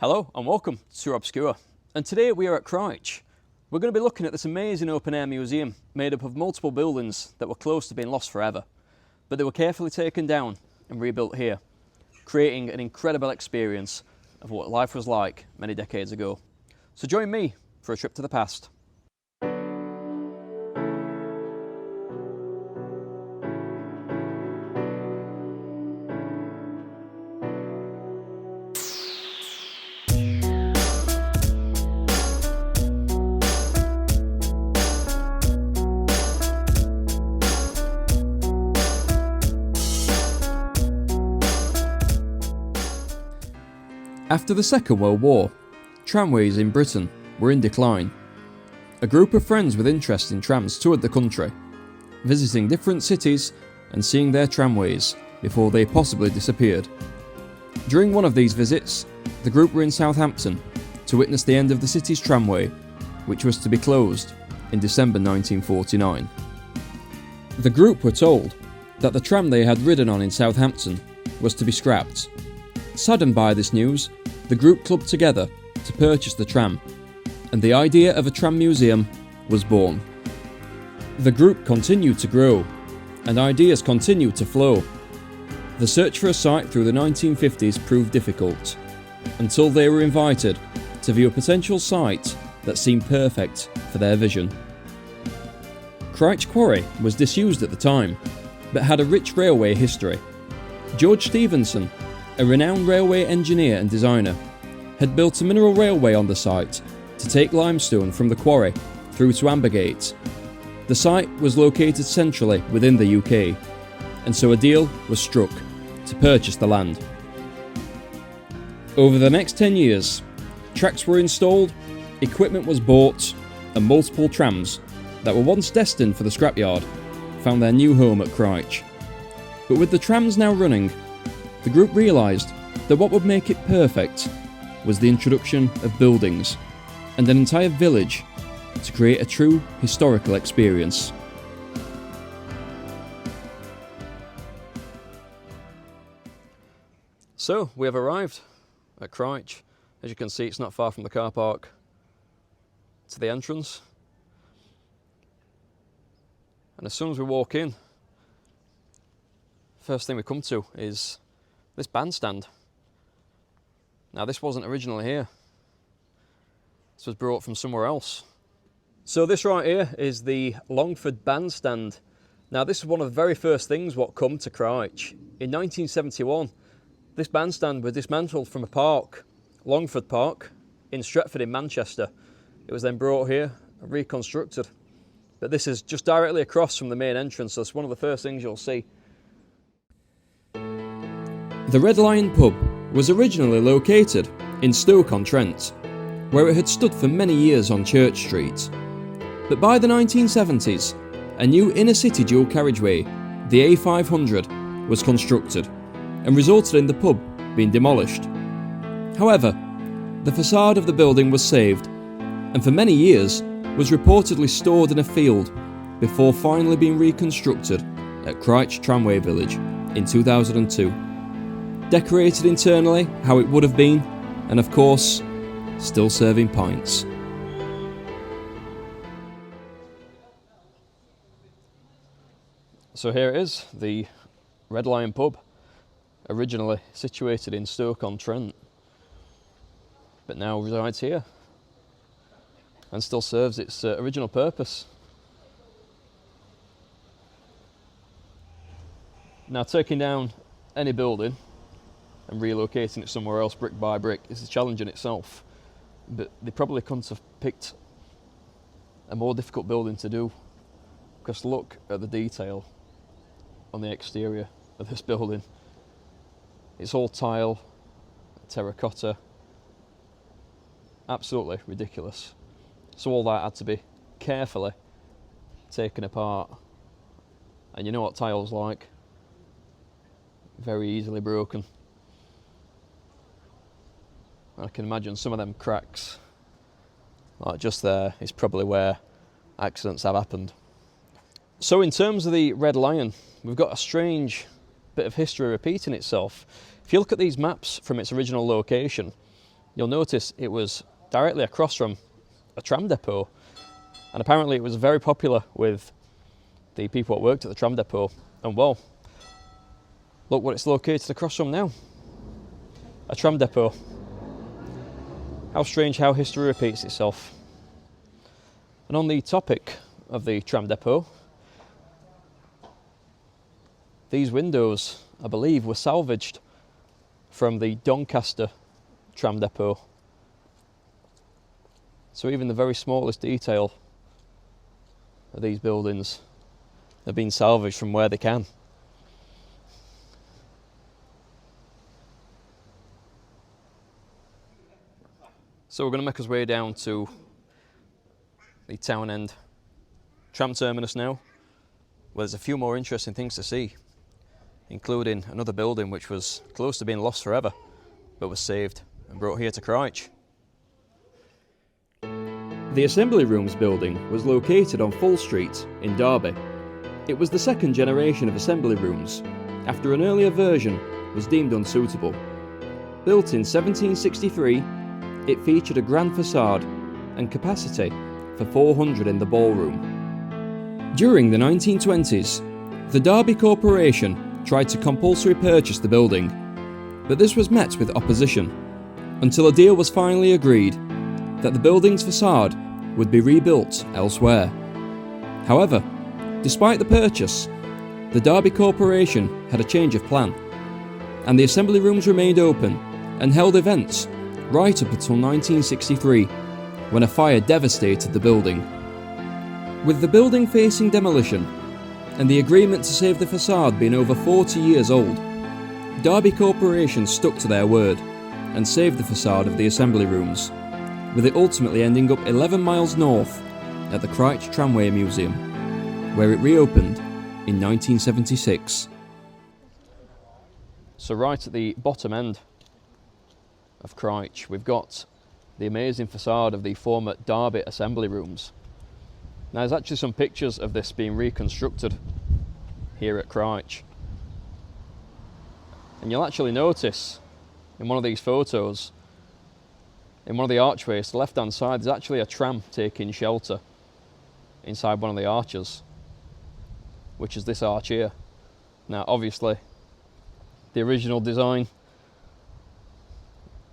Hello and welcome to Obscure, and today we are at Crich. We're going to be looking at this amazing open air museum made up of multiple buildings that were close to being lost forever, but they were carefully taken down and rebuilt here, creating an incredible experience of what life was like many decades ago. So join me for a trip to the past. After the Second World War, tramways in Britain were in decline. A group of friends with interest in trams toured the country, visiting different cities and seeing their tramways before they possibly disappeared. During one of these visits, the group were in Southampton to witness the end of the city's tramway, which was to be closed in December 1949. The group were told that the tram they had ridden on in Southampton was to be scrapped. Saddened by this news, the group clubbed together to purchase the tram, and the idea of a tram museum was born. The group continued to grow, and ideas continued to flow. The search for a site through the 1950s proved difficult, until they were invited to view a potential site that seemed perfect for their vision. Crich Quarry was disused at the time, but had a rich railway history. George Stephenson, a renowned railway engineer and designer, had built a mineral railway on the site to take limestone from the quarry through to Ambergate. The site was located centrally within the UK, and so a deal was struck to purchase the land. Over the next 10 years, tracks were installed, equipment was bought, and multiple trams that were once destined for the scrapyard found their new home at Crich. But with the trams now running, the group realised that what would make it perfect was the introduction of buildings and an entire village to create a true historical experience. So we have arrived at Crich. As you can see, it's not far from the car park to the entrance. And as soon as we walk in, first thing we come to is this bandstand. Now this wasn't originally here. This was brought from somewhere else. So this right here is the Longford bandstand. Now this is one of the very first things what come to Crich. In 1971, this bandstand was dismantled from a park, Longford Park, in Stretford in Manchester. It was then brought here and reconstructed. But this is just directly across from the main entrance, so it's one of the first things you'll see. The Red Lion pub was originally located in Stoke-on-Trent, where it had stood for many years on Church Street. But by the 1970s, a new inner-city dual carriageway, the A500, was constructed and resulted in the pub being demolished. However, the facade of the building was saved, and for many years was reportedly stored in a field before finally being reconstructed at Crich Tramway Village in 2002. Decorated internally how it would have been, and of course, still serving pints. So here it is, the Red Lion pub, originally situated in Stoke-on-Trent, but now resides here and still serves its original purpose. Now, taking down any building and relocating it somewhere else brick by brick is a challenge in itself, but they probably couldn't have picked a more difficult building to do, because look at the detail on the exterior of this building. It's all tile, terracotta, absolutely ridiculous. So all that had to be carefully taken apart, and you know what tile's like, very easily broken. I can imagine some of them cracks, like just there, is probably where accidents have happened. So in terms of the Red Lion, we've got a strange bit of history repeating itself. If you look at these maps from its original location, you'll notice it was directly across from a tram depot, and apparently it was very popular with the people that worked at the tram depot. And well, look what it's located across from now, a tram depot. How strange how history repeats itself. And on the topic of the tram depot, these windows, I believe, were salvaged from the Doncaster tram depot. So even the very smallest detail of these buildings have been salvaged from where they can. So we're going to make our way down to the town end tram terminus now, where there's a few more interesting things to see, including another building which was close to being lost forever, but was saved and brought here to Crich. The Assembly Rooms building was located on Full Street in Derby. It was the second generation of Assembly Rooms, after an earlier version was deemed unsuitable. Built in 1763, it featured a grand facade and capacity for 400 in the ballroom. During the 1920s, the Derby Corporation tried to compulsory purchase the building, but this was met with opposition, until a deal was finally agreed that the building's facade would be rebuilt elsewhere. However, despite the purchase, the Derby Corporation had a change of plan, and the Assembly Rooms remained open and held events right up until 1963, when a fire devastated the building. With the building facing demolition, and the agreement to save the facade being over 40 years old, Derby Corporation stuck to their word and saved the facade of the Assembly Rooms, with it ultimately ending up 11 miles north at the Crich Tramway Museum, where it reopened in 1976. So right at the bottom end of Crich, we've got the amazing facade of the former Derby Assembly Rooms. Now there's actually some pictures of this being reconstructed here at Crich, and you'll actually notice in one of these photos, in one of the archways to the left hand side, there's actually a tram taking shelter inside one of the arches, which is this arch here. Now obviously the original design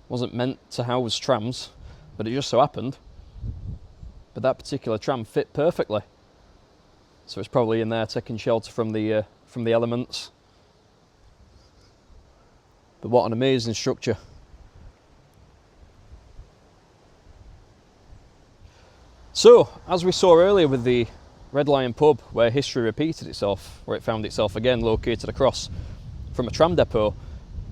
wasn't meant to house trams, but it just so happened but that particular tram fit perfectly, so it's probably in there taking shelter from the elements. But what an amazing structure. So, as we saw earlier with the Red Lion pub, where history repeated itself, where it found itself again located across from a tram depot,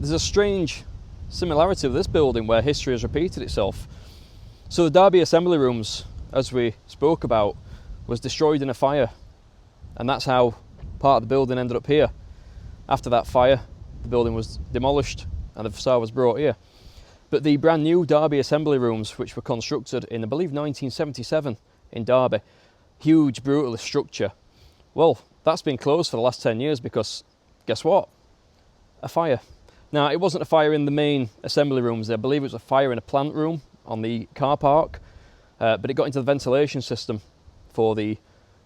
there's a strange similarity with this building where history has repeated itself. So the Derby Assembly Rooms, as we spoke about, was destroyed in a fire, and that's how part of the building ended up here. After that fire, the building was demolished and the facade was brought here. But the brand new Derby Assembly Rooms, which were constructed in, I believe, 1977 in Derby, huge brutalist structure, well, that's been closed for the last 10 years because, guess what? A fire. Now, it wasn't a fire in the main assembly rooms. I believe it was a fire in a plant room on the car park, but it got into the ventilation system for the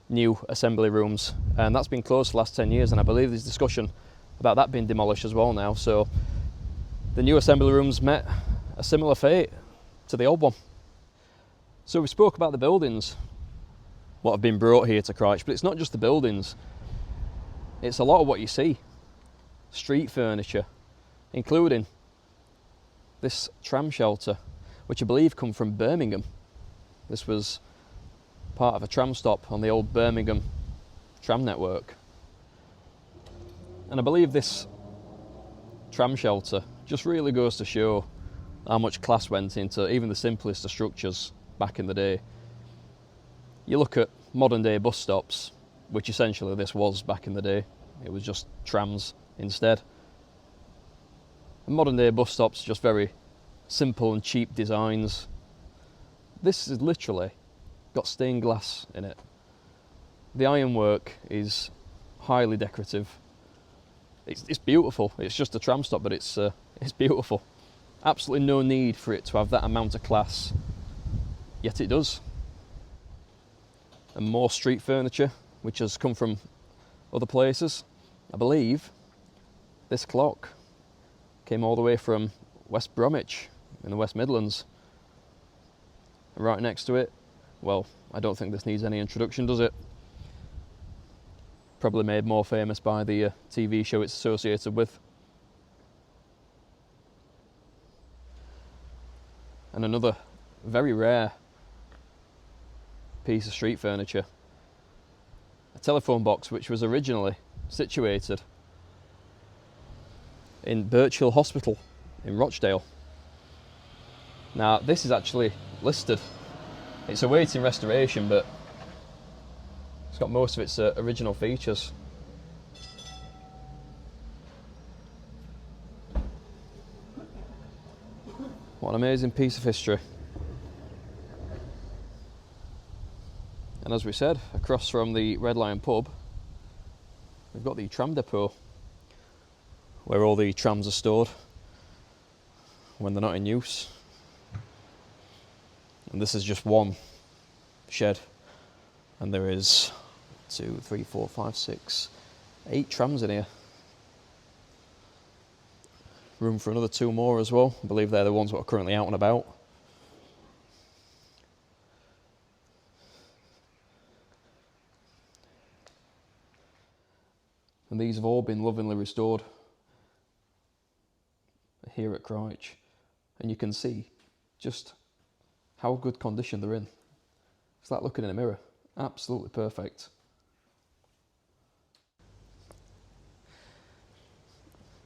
new assembly rooms, and that's been closed for the last 10 years, and I believe there's discussion about that being demolished as well now. So the new assembly rooms met a similar fate to the old one. So we spoke about the buildings, what have been brought here to Crich, but it's not just the buildings, it's a lot of what you see. Street furniture, including this tram shelter, which I believe come from Birmingham. This was part of a tram stop on the old Birmingham tram network. And I believe this tram shelter just really goes to show how much class went into even the simplest of structures back in the day. You look at modern day bus stops, which essentially this was back in the day. It was just trams instead. And modern day bus stops are just very simple and cheap designs. This is literally got stained glass in it. The ironwork is highly decorative. It's beautiful. It's just a tram stop, but it's beautiful. Absolutely no need for it to have that amount of class, yet it does. And more street furniture, which has come from other places. I believe this clock came all the way from West Bromwich in the West Midlands. And right next to it, well, I don't think this needs any introduction, does it? Probably made more famous by the TV show it's associated with. And another very rare piece of street furniture, a telephone box which was originally situated in Birchill Hospital in Rochdale. Now this is actually listed. It's awaiting restoration, but it's got most of its original features. What an amazing piece of history. And as we said, across from the Red Lion pub, we've got the tram depot, where all the trams are stored when they're not in use. And this is just one shed, and there is 2, 3, 4, 5, 6, 8 trams in here. Room for another 2 more as well. I believe they're the ones that are currently out and about. And these have all been lovingly restored here at Crich. And you can see just how good condition they're in. It's like looking in a mirror. Absolutely perfect.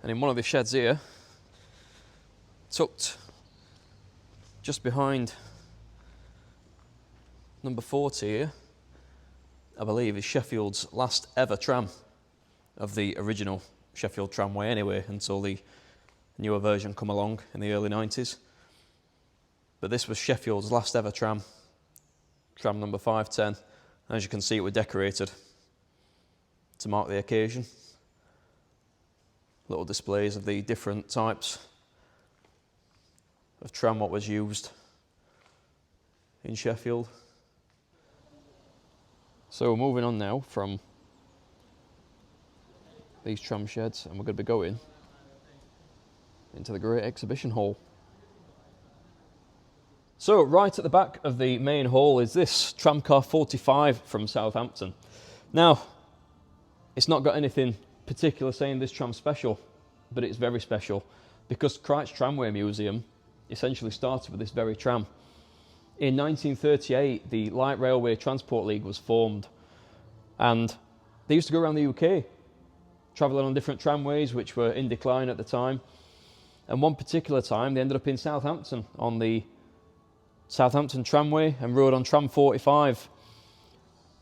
And in one of the sheds here, tucked just behind number 40 here, I believe is Sheffield's last ever tram of the original Sheffield Tramway anyway, until the newer version come along in the early 90s. But this was Sheffield's last ever tram, tram number 510. And as you can see, it was decorated to mark the occasion. Little displays of the different types of tram what was used in Sheffield. So moving on now from these tram sheds, and we're going to be going into the Great Exhibition Hall. So right at the back of the main hall is this tramcar 45 from Southampton. Now, it's not got anything particular saying this tram special, but it's very special because Crich Tramway Museum essentially started with this very tram. In 1938, the Light Railway Transport League was formed, and they used to go around the UK, travelling on different tramways which were in decline at the time. And one particular time, they ended up in Southampton on the Southampton Tramway and rode on Tram 45.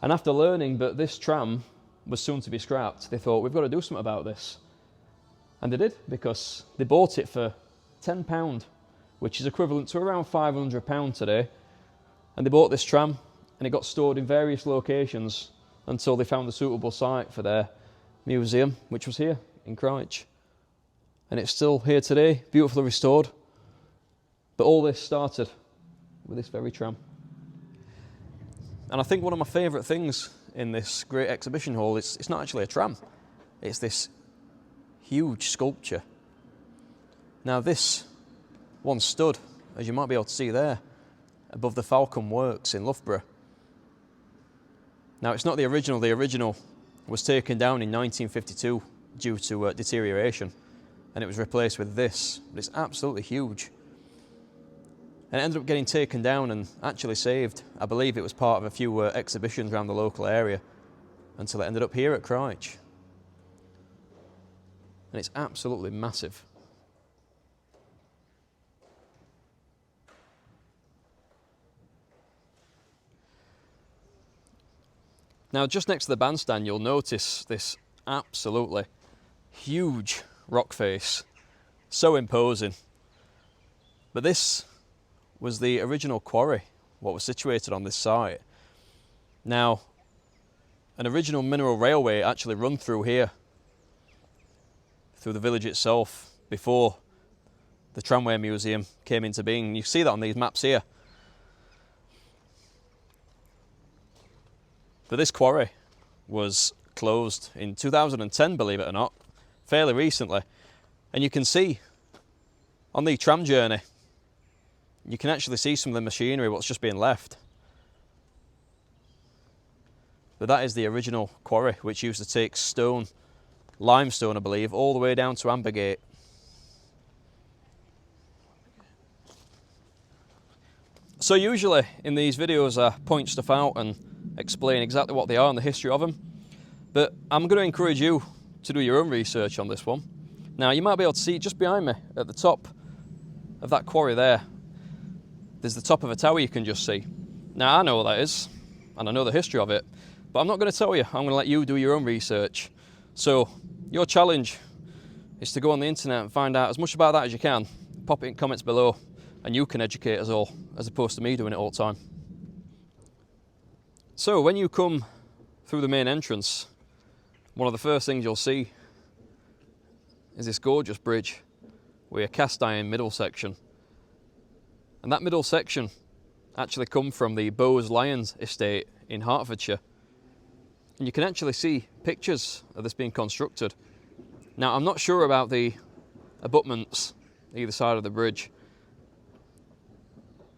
And after learning that this tram was soon to be scrapped, they thought, we've got to do something about this. And they did, because they bought it for £10, which is equivalent to around £500 today. And they bought this tram, and it got stored in various locations until they found a suitable site for their museum, which was here in Crich. And it's still here today, beautifully restored. But all this started with this very tram. And I think one of my favourite things in this great exhibition hall is it's not actually a tram. It's this huge sculpture. Now this once stood, as you might be able to see there, above the Falcon Works in Loughborough. Now it's not the original. The original was taken down in 1952 due to deterioration, and it was replaced with this. But it's absolutely huge. And it ended up getting taken down and actually saved. I believe it was part of a few exhibitions around the local area until it ended up here at Crich. And it's absolutely massive. Now, just next to the bandstand, you'll notice this absolutely huge rock face. So imposing. But this was the original quarry, what was situated on this site. Now, an original mineral railway actually run through here, through the village itself, before the Tramway Museum came into being. You see that on these maps here. But this quarry was closed in 2010, believe it or not, fairly recently. And you can see on the tram journey, you can actually see some of the machinery, what's just being left. But that is the original quarry, which used to take stone, limestone I believe, all the way down to Ambergate. So usually in these videos I point stuff out and explain exactly what they are and the history of them. But I'm going to encourage you to do your own research on this one. Now you might be able to see just behind me at the top of that quarry there. There's the top of a tower you can just see. Now I know what that is and I know the history of it, but I'm not going to tell you. I'm going to let you do your own research. So your challenge is to go on the internet and find out as much about that as you can. Pop it in comments below and you can educate us all, as opposed to me doing it all the time. So when you come through the main entrance, one of the first things you'll see is this gorgeous bridge with a cast iron middle section. And that middle section actually come from the Bowes Lions estate in Hertfordshire. And you can actually see pictures of this being constructed. Now I'm not sure about the abutments either side of the bridge,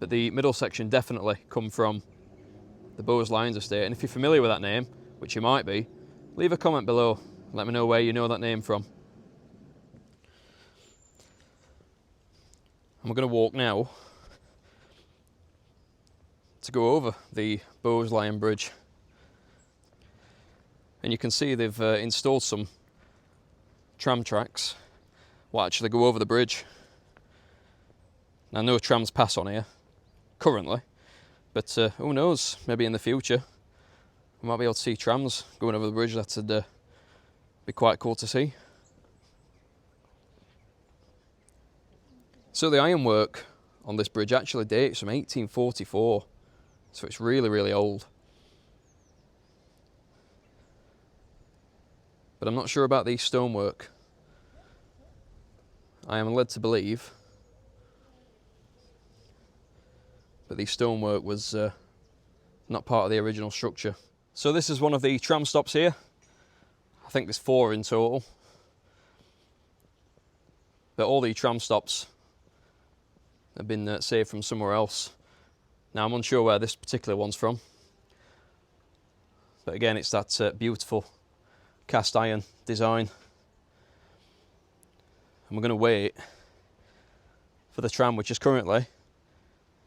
but the middle section definitely come from the Bowes Lions estate. And if you're familiar with that name, which you might be, leave a comment below. Let me know where you know that name from. And we're going to walk now to go over the Bowes Lion Bridge. And you can see they've installed some tram tracks what actually go over the bridge. Now no trams pass on here currently, but who knows, maybe in the future we might be able to see trams going over the bridge. That would be quite cool to see. So the ironwork on this bridge actually dates from 1844, so it's really, really old. But I'm not sure about the stonework. I am led to believe that the stonework was not part of the original structure. So this is one of the tram stops here. I think there's 4 in total. But all the tram stops have been saved from somewhere else. Now I'm unsure where this particular one's from. But again, it's that beautiful cast iron design. And we're going to wait for the tram, which is currently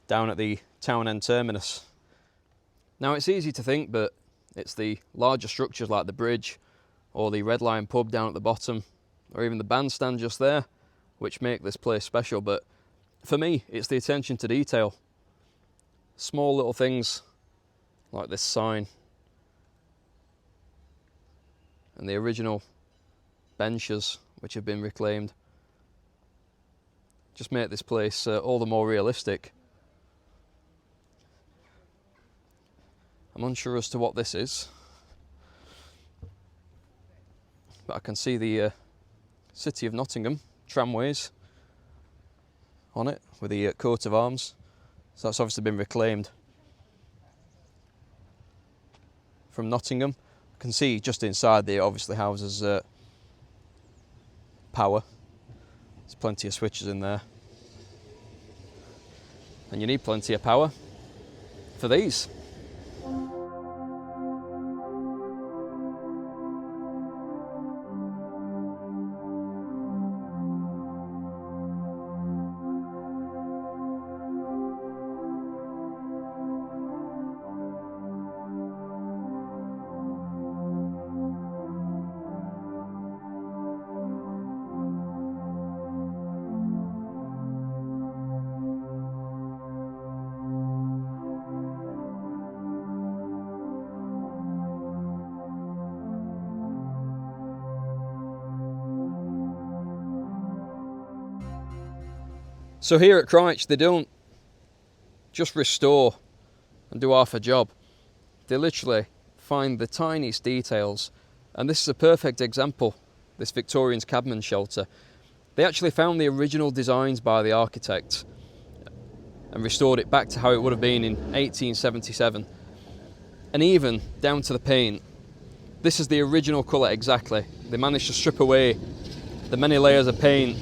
down at the town end terminus. Now it's easy to think, but it's the larger structures like the bridge or the Red Lion pub down at the bottom, or even the bandstand just there, which make this place special. But for me, it's the attention to detail. Small little things like this sign and the original benches which have been reclaimed just make this place all the more realistic. I'm unsure as to what this is, but I can see the City of Nottingham tramways on it with the coat of arms. So that's obviously been reclaimed from Nottingham. I can see just inside there obviously houses power. There's plenty of switches in there. And you need plenty of power for these. So here at Crich, they don't just restore and do half a job. They literally find the tiniest details. And this is a perfect example, this Victorian's cabman shelter. They actually found the original designs by the architect and restored it back to how it would have been in 1877. And even down to the paint, this is the original colour exactly. They managed to strip away the many layers of paint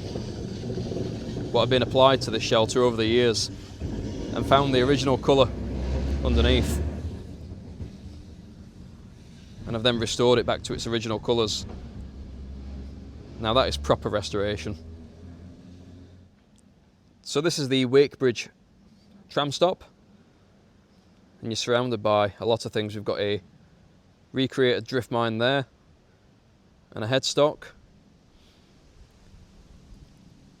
what have been applied to this shelter over the years and found the original colour underneath, and have then restored it back to its original colours. Now that is proper restoration. So this is the Wakebridge tram stop, and you're surrounded by a lot of things. We've got a recreated drift mine there and a headstock.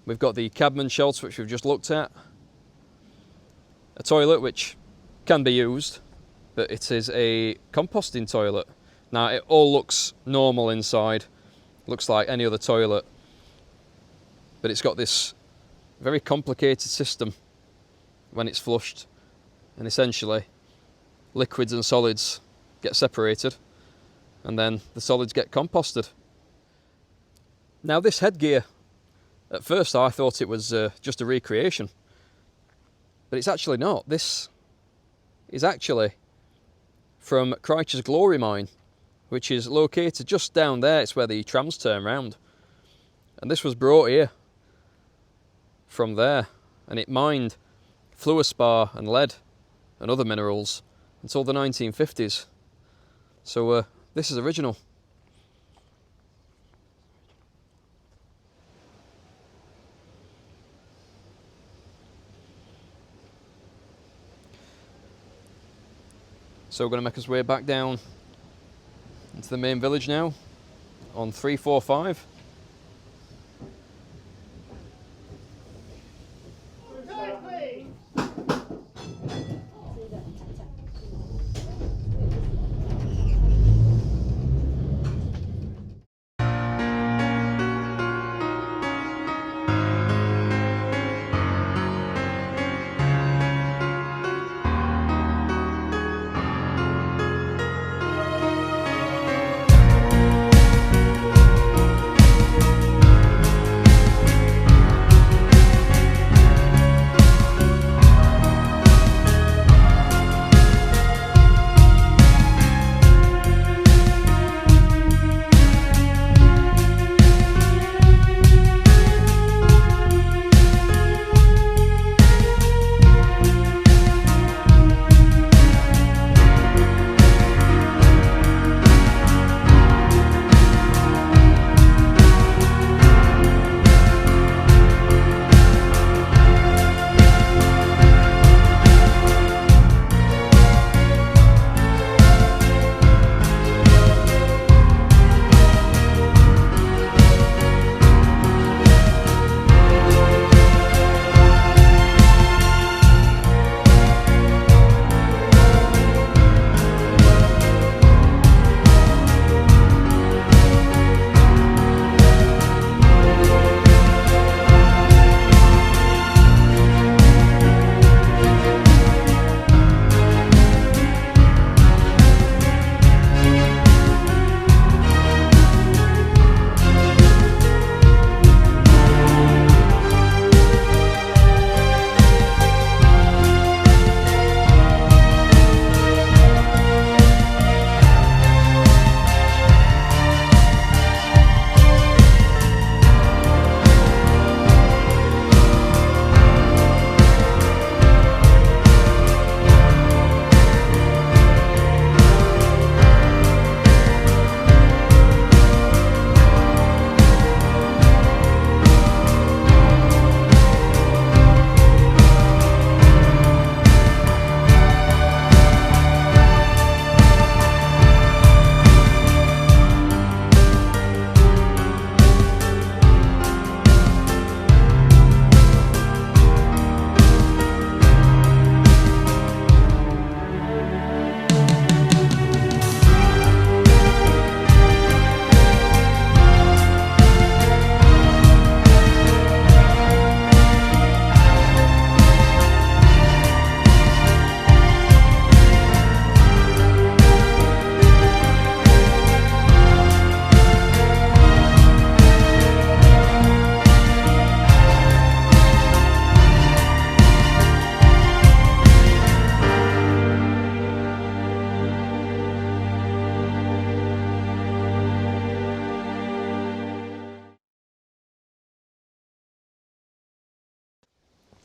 We've got the cabman shelter, which we've just looked at, a toilet which can be used, but it is a composting toilet. Now it all looks normal inside, looks like any other toilet, but it's got this very complicated system when it's flushed, and essentially liquids and solids get separated and then the solids get composted. Now this headgear, at first I thought it was just a recreation, but it's actually not. This is actually from Crich's Glory mine, which is located just down there. It's where the trams turn round, and this was brought here from there, and it mined fluorspar and lead and other minerals until the 1950s. So this is original. So we're going to make us way back down into the main village now on 345.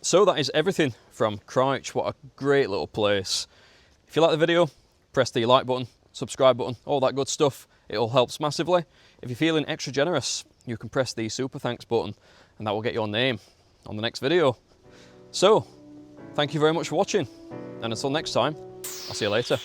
So that is everything from Crich. What a great little place. If you like the video, press the like button, subscribe button, all that good stuff. It all helps massively. If you're feeling extra generous, you can press the super thanks button and that will get your name on the next video. So, thank you very much for watching, and until next time, I'll see you later.